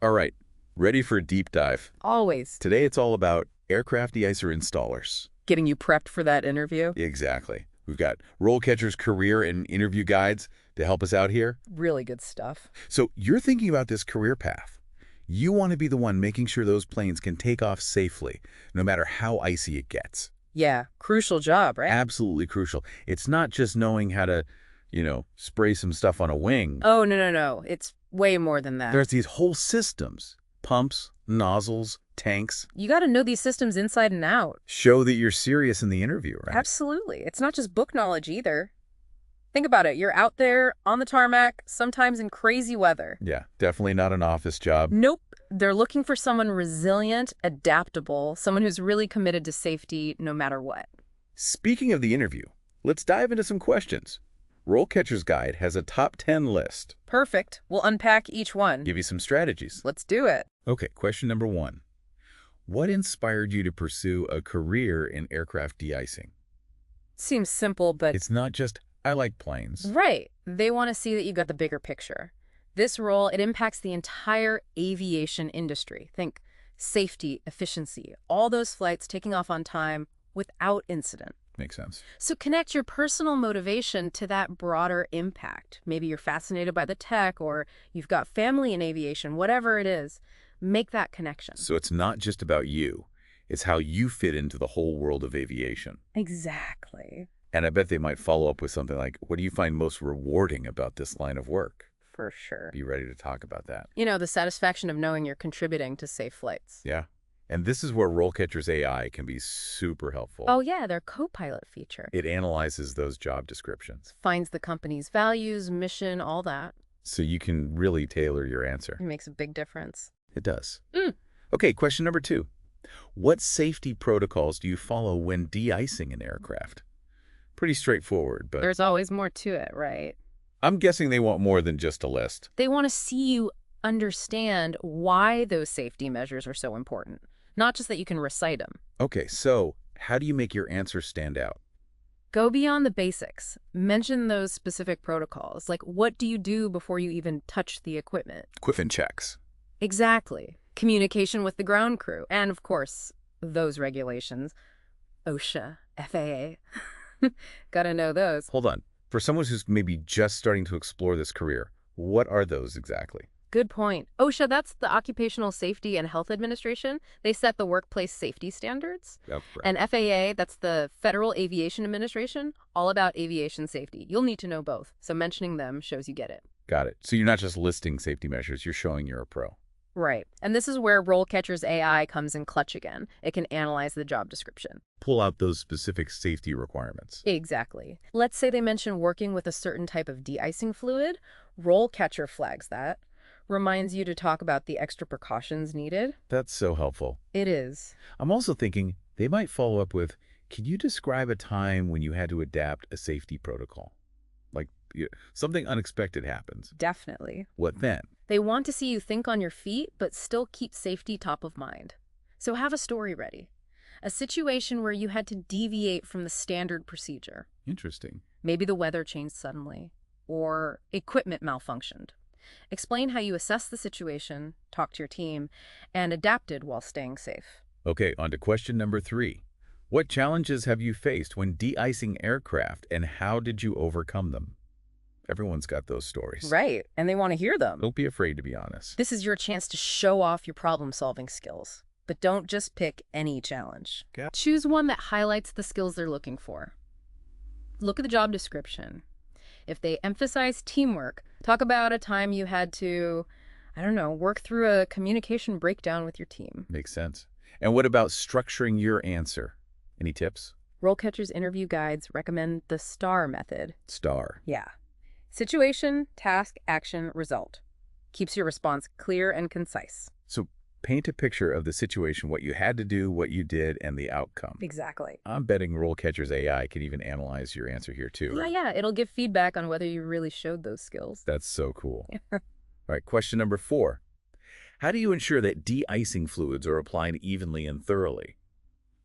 All right, ready for a deep dive. Always. Today it's all about Aircraft De-Icer Installers. Getting you prepped for that interview? Exactly. We've got RoleCatcher's career and interview guides to help us out here. Really good stuff. So you're thinking about this career path. You want to be the one making sure those planes can take off safely, no matter how icy it gets. Yeah, crucial job, right? Absolutely crucial. It's not just knowing how to, spray some stuff on a wing. Oh, no. It's way more than that. There's these whole systems, pumps, nozzles, tanks. You got to know these systems inside and out. Show that you're serious in the interview, right? Absolutely. It's not just book knowledge either. Think about it. You're out there on the tarmac, sometimes in crazy weather. Yeah, definitely not an office job. Nope. They're looking for someone resilient, adaptable, someone who's really committed to safety no matter what. Speaking of the interview, let's dive into some questions. RoleCatcher's Guide has a top 10 list. Perfect. We'll unpack each one. Give you some strategies. Let's do it. Okay, question number 1. What inspired you to pursue a career in aircraft de-icing? Seems simple, but... It's not just, I like planes. Right. They want to see that you got the bigger picture. This role, it impacts the entire aviation industry. Think safety, efficiency, all those flights taking off on time without incident. Makes sense. So connect your personal motivation to that broader impact. Maybe you're fascinated by the tech, or you've got family in aviation, whatever it is. Make that connection. So it's not just about you. It's how you fit into the whole world of aviation. Exactly. And I bet they might follow up with something like, what do you find most rewarding about this line of work? For sure. Be ready to talk about that. The satisfaction of knowing you're contributing to safe flights. Yeah. And this is where RoleCatcher's AI can be super helpful. Oh, yeah, their co-pilot feature. It analyzes those job descriptions. Finds the company's values, mission, all that. So you can really tailor your answer. It makes a big difference. It does. Okay, question number 2. What safety protocols do you follow when de-icing an aircraft? Pretty straightforward, but... There's always more to it, right? I'm guessing they want more than just a list. They want to see you understand why those safety measures are so important, not just that you can recite them. Okay, so how do you make your answer stand out? Go beyond the basics. Mention those specific protocols, like what do you do before you even touch the equipment? Equipment checks. Exactly. Communication with the ground crew. And, of course, those regulations. OSHA, FAA. Gotta know those. Hold on. For someone who's maybe just starting to explore this career, what are those exactly? Good point. OSHA, that's the Occupational Safety and Health Administration. They set the workplace safety standards. Oh, right. And FAA, that's the Federal Aviation Administration, all about aviation safety. You'll need to know both, so mentioning them shows you get it. Got it. So you're not just listing safety measures, you're showing you're a pro. Right. And this is where RoleCatcher's AI comes in clutch again. It can analyze the job description. Pull out those specific safety requirements. Exactly. Let's say they mention working with a certain type of de-icing fluid. RoleCatcher flags that. Reminds you to talk about the extra precautions needed. That's so helpful. It is. I'm also thinking they might follow up with, can you describe a time when you had to adapt a safety protocol? Like something unexpected happens. Definitely. What then? They want to see you think on your feet, but still keep safety top of mind. So have a story ready. A situation where you had to deviate from the standard procedure. Interesting. Maybe the weather changed suddenly, or equipment malfunctioned. Explain how you assessed the situation, talked to your team, and adapted while staying safe. Okay, on to question number 3. What challenges have you faced when de-icing aircraft, and how did you overcome them? Everyone's got those stories. Right, and they want to hear them. Don't be afraid to be honest. This is your chance to show off your problem-solving skills. But don't just pick any challenge. Okay. Choose one that highlights the skills they're looking for. Look at the job description. If they emphasize teamwork, talk about a time you had to, work through a communication breakdown with your team. Makes sense. And what about structuring your answer? Any tips? RoleCatcher's interview guides recommend the STAR method. STAR. Yeah. Situation, task, action, result. Keeps your response clear and concise. So paint a picture of the situation, what you had to do, what you did, and the outcome. Exactly. I'm betting RoleCatcher's AI can even analyze your answer here too. Right? Yeah. It'll give feedback on whether you really showed those skills. That's so cool. All right, question number 4. How do you ensure that de-icing fluids are applied evenly and thoroughly?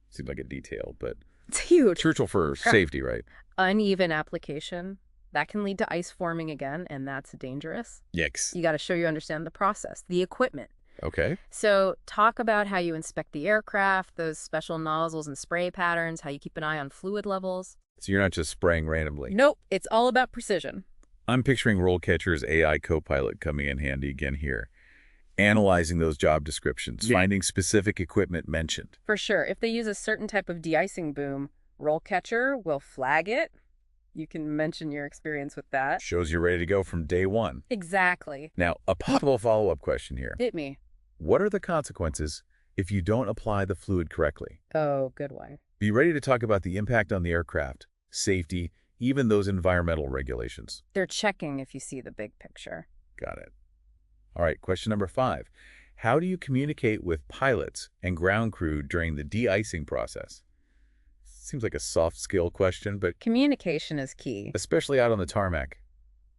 Seems like a detail, but It's huge. crucial for safety, right? Uneven application. That can lead to ice forming again, and that's dangerous. Yikes. You got to show you understand the process, the equipment, Okay. So talk about how you inspect the aircraft, those special nozzles and spray patterns, how you keep an eye on fluid levels. So you're not just spraying randomly. Nope, it's all about precision. I'm picturing RoleCatcher's AI copilot coming in handy again here. Analyzing those job descriptions, finding specific equipment mentioned. For sure, if they use a certain type of de-icing boom, RoleCatcher will flag it. You can mention your experience with that. Shows you're ready to go from day one. Exactly. Now, a possible follow-up question here. Hit me. What are the consequences if you don't apply the fluid correctly? Oh, good one. Be ready to talk about the impact on the aircraft, safety, even those environmental regulations. They're checking if you see the big picture. Got it. All right, question number 5. How do you communicate with pilots and ground crew during the de-icing process? Seems like a soft skill question, but Communication is key. especially out on the tarmac,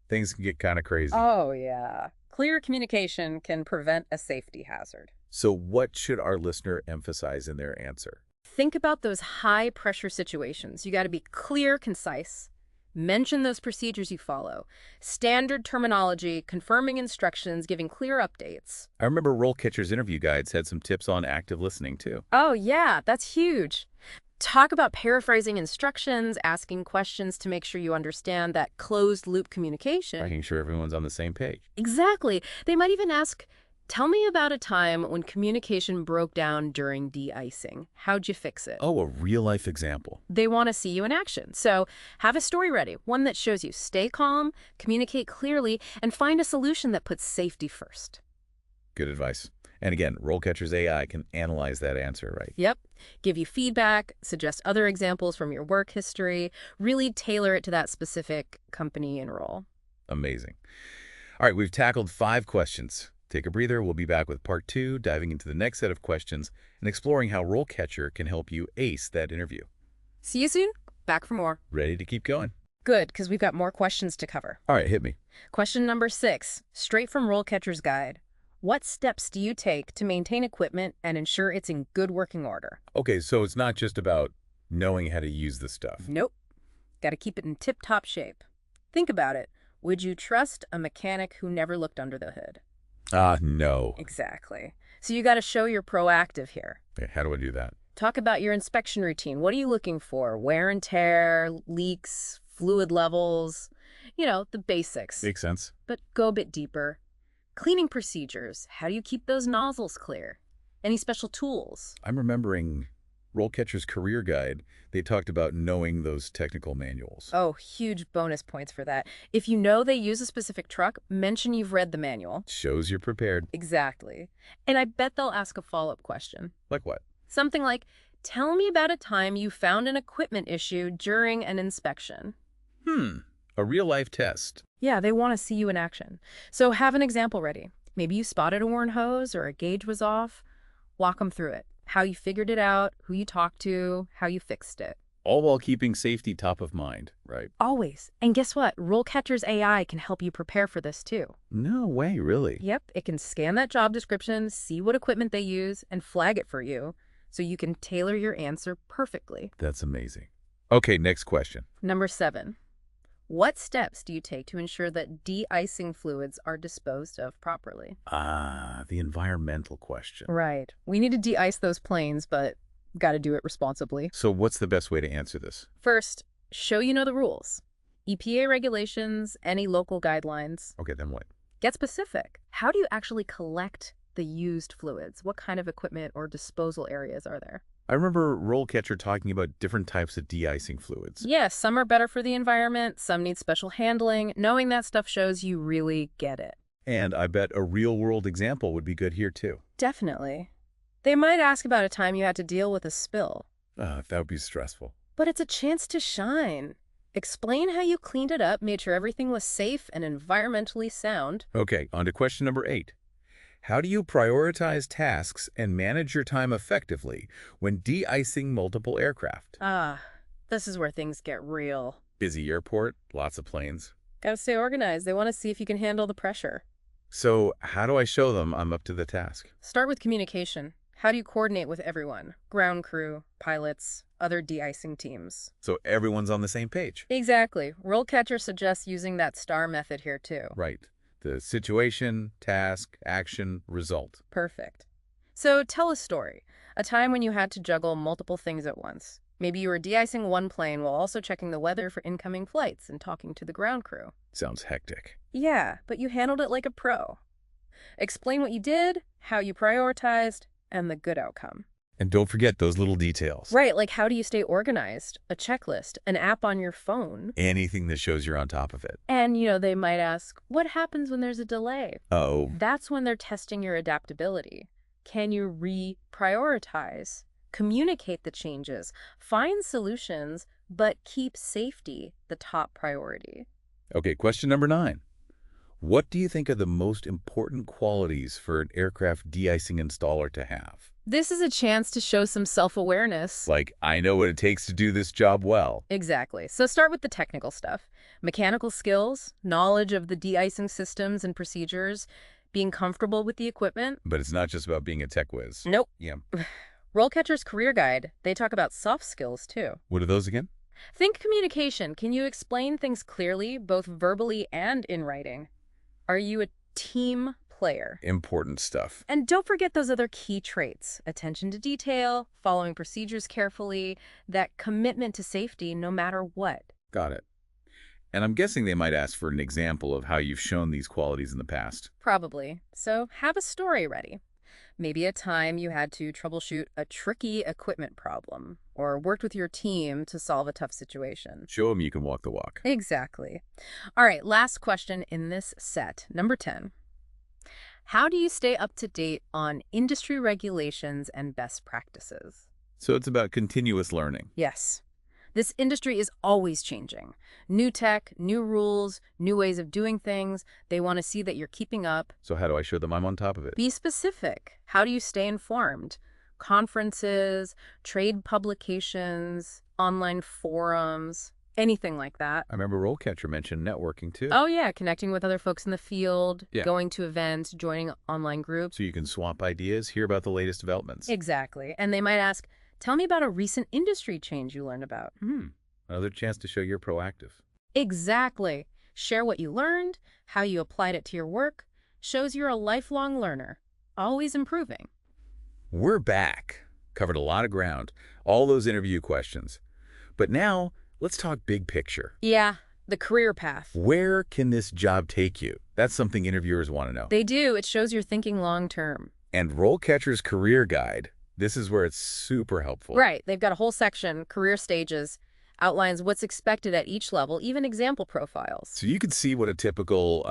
things can get kind of crazy. Oh, yeah. Clear communication can prevent a safety hazard. So what should our listener emphasize in their answer? Think about those high-pressure situations. You got to be clear, concise. Mention those procedures you follow. Standard terminology, confirming instructions, giving clear updates. I remember RoleCatcher's interview guides had some tips on active listening, too. Oh, yeah, that's huge. Talk about paraphrasing instructions, asking questions to make sure you understand that closed-loop communication. Making sure everyone's on the same page. Exactly. They might even ask, tell me about a time when communication broke down during de-icing. How'd you fix it? Oh, a real-life example. They want to see you in action. So have a story ready, one that shows you stay calm, communicate clearly, and find a solution that puts safety first. Good advice. And again, RoleCatcher's AI can analyze that answer, right? Yep. Give you feedback, suggest other examples from your work history, really tailor it to that specific company and role. Amazing. All right, we've tackled 5 questions. Take a breather. We'll be back with part 2, diving into the next set of questions and exploring how RoleCatcher can help you ace that interview. See you soon. Back for more. Ready to keep going? Good, because we've got more questions to cover. All right, hit me. Question number 6, straight from RoleCatcher's guide. What steps do you take to maintain equipment and ensure it's in good working order? Okay, so it's not just about knowing how to use the stuff. Nope. Got to keep it in tip-top shape. Think about it. Would you trust a mechanic who never looked under the hood? No. Exactly. So you got to show you're proactive here. Okay, how do I do that? Talk about your inspection routine. What are you looking for? Wear and tear, leaks, fluid levels, the basics. Makes sense. But go a bit deeper. Cleaning procedures. How do you keep those nozzles clear? Any special tools? I'm remembering RoleCatcher's career guide. They talked about knowing those technical manuals. Oh, huge bonus points for that. If you know they use a specific truck, mention you've read the manual. Shows you're prepared. Exactly. And I bet they'll ask a follow-up question. Like what? Something like, tell me about a time you found an equipment issue during an inspection. A real-life test. Yeah, they want to see you in action. So have an example ready. Maybe you spotted a worn hose or a gauge was off. Walk them through it. How you figured it out, who you talked to, how you fixed it. All while keeping safety top of mind, right? Always. And guess what? RoleCatcher's AI can help you prepare for this too. No way, really? Yep, it can scan that job description, see what equipment they use, and flag it for you so you can tailor your answer perfectly. That's amazing. Okay, next question. Number 7. What steps do you take to ensure that de-icing fluids are disposed of properly? The environmental question. Right. We need to de-ice those planes, but got to do it responsibly. So what's the best way to answer this? First, show you know the rules. EPA regulations, any local guidelines. Okay, then what? Get specific. How do you actually collect the used fluids? What kind of equipment or disposal areas are there? I remember RoleCatcher talking about different types of de-icing fluids. Yes, some are better for the environment, some need special handling. Knowing that stuff shows you really get it. And I bet a real-world example would be good here, too. Definitely. They might ask about a time you had to deal with a spill. That would be stressful. But it's a chance to shine. Explain how you cleaned it up, made sure everything was safe and environmentally sound. Okay, on to question number 8. How do you prioritize tasks and manage your time effectively when de-icing multiple aircraft? This is where things get real. Busy airport, lots of planes. Gotta stay organized. They want to see if you can handle the pressure. So how do I show them I'm up to the task? Start with communication. How do you coordinate with everyone? Ground crew, pilots, other de-icing teams. So everyone's on the same page. Exactly. RoleCatcher suggests using that STAR method here too. Right. The situation, task, action, result. Perfect. So tell a story. A time when you had to juggle multiple things at once. Maybe you were de-icing one plane while also checking the weather for incoming flights and talking to the ground crew. Sounds hectic. Yeah, but you handled it like a pro. Explain what you did, how you prioritized, and the good outcome. And don't forget those little details. Right, like how do you stay organized? A checklist, an app on your phone. Anything that shows you're on top of it. And, they might ask, what happens when there's a delay? Uh-oh. That's when they're testing your adaptability. Can you reprioritize? Communicate the changes, find solutions, but keep safety the top priority. Okay, question number 9. What do you think are the most important qualities for an aircraft de-icing installer to have? This is a chance to show some self-awareness. Like, I know what it takes to do this job well. Exactly. So start with the technical stuff. Mechanical skills, knowledge of the de-icing systems and procedures, being comfortable with the equipment. But it's not just about being a tech whiz. Nope. Yeah. RoleCatcher's Career Guide, they talk about soft skills too. What are those again? Think communication. Can you explain things clearly, both verbally and in writing? Are you a team player? Important stuff. And don't forget those other key traits. Attention to detail, following procedures carefully, that commitment to safety no matter what. Got it. And I'm guessing they might ask for an example of how you've shown these qualities in the past. Probably. So have a story ready. Maybe a time you had to troubleshoot a tricky equipment problem or worked with your team to solve a tough situation. Show them you can walk the walk. Exactly. All right, last question in this set, number 10. How do you stay up to date on industry regulations and best practices? So it's about continuous learning. Yes. This industry is always changing. New tech, new rules, new ways of doing things. They want to see that you're keeping up. So how do I show them I'm on top of it? Be specific. How do you stay informed? Conferences, trade publications, online forums, anything like that. I remember RoleCatcher mentioned networking too. Oh yeah, connecting with other folks in the field, Yeah. going to events, joining online groups. So you can swap ideas, hear about the latest developments. Exactly. And they might ask, tell me about a recent industry change you learned about. Another chance to show you're proactive. Exactly. Share what you learned, how you applied it to your work. Shows you're a lifelong learner, always improving. We're back. Covered a lot of ground. All those interview questions. But now, let's talk big picture. Yeah, the career path. Where can this job take you? That's something interviewers want to know. They do. It shows you're thinking long term. And RoleCatcher's Career Guide, this is where it's super helpful. Right. They've got a whole section, career stages, outlines what's expected at each level, even example profiles. So you can see what a typical,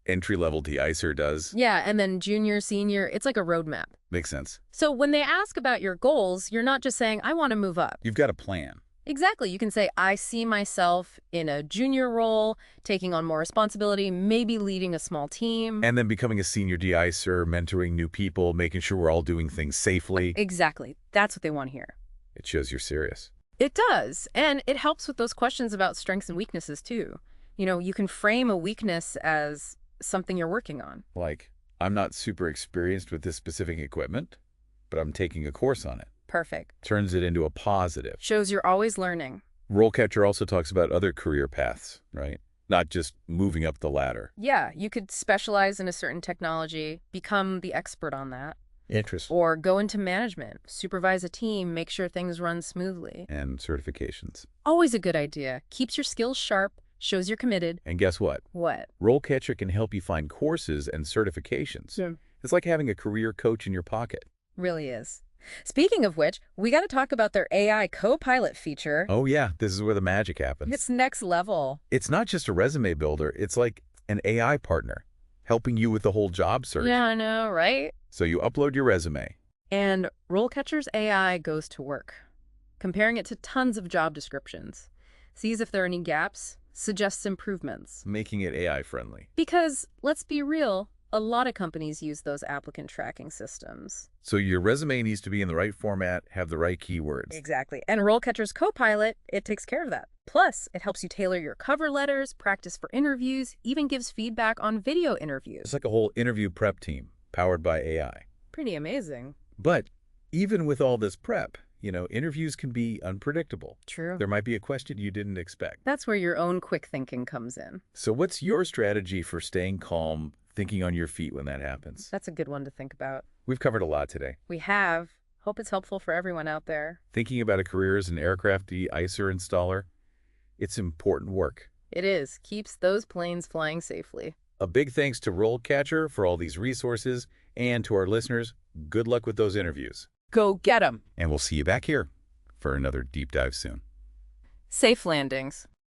entry-level de-icer does. Yeah, and then junior, senior, it's like a roadmap. Makes sense. So when they ask about your goals, you're not just saying, I want to move up. You've got a plan. Exactly. You can say, I see myself in a junior role, taking on more responsibility, maybe leading a small team. And then becoming a senior de-icer, mentoring new people, making sure we're all doing things safely. Exactly. That's what they want to hear. It shows you're serious. It does. And it helps with those questions about strengths and weaknesses, too. You can frame a weakness as something you're working on. Like, I'm not super experienced with this specific equipment, but I'm taking a course on it. Perfect. Turns it into a positive. Shows you're always learning. RoleCatcher also talks about other career paths, right? Not just moving up the ladder. Yeah, you could specialize in a certain technology, become the expert on that. Interesting. Or go into management, supervise a team, make sure things run smoothly. And certifications. Always a good idea. Keeps your skills sharp, shows you're committed. And guess what? What? RoleCatcher can help you find courses and certifications. Yeah. It's like having a career coach in your pocket. Really is. Speaking of which, we got to talk about their AI co-pilot feature. Oh yeah, this is where the magic happens. It's next level. It's not just a resume builder, it's like an AI partner, helping you with the whole job search. Yeah, I know, right? So you upload your resume. And RoleCatcher's AI goes to work, comparing it to tons of job descriptions, sees if there are any gaps, suggests improvements. Making it AI friendly. Because, let's be real, a lot of companies use those applicant tracking systems. So your resume needs to be in the right format, have the right keywords. Exactly. And RoleCatcher's Copilot, it takes care of that. Plus, it helps you tailor your cover letters, practice for interviews, even gives feedback on video interviews. It's like a whole interview prep team, powered by AI. Pretty amazing. But even with all this prep, Interviews can be unpredictable. True. There might be a question you didn't expect. That's where your own quick thinking comes in. So what's your strategy for staying calm, thinking on your feet when that happens? That's a good one to think about. We've covered a lot today. We have. Hope it's helpful for everyone out there. Thinking about a career as an Aircraft De-Icer installer, it's important work. It is. Keeps those planes flying safely. A big thanks to RoleCatcher for all these resources, and to our listeners, good luck with those interviews. Go get 'em. And we'll see you back here for another deep dive soon. Safe landings.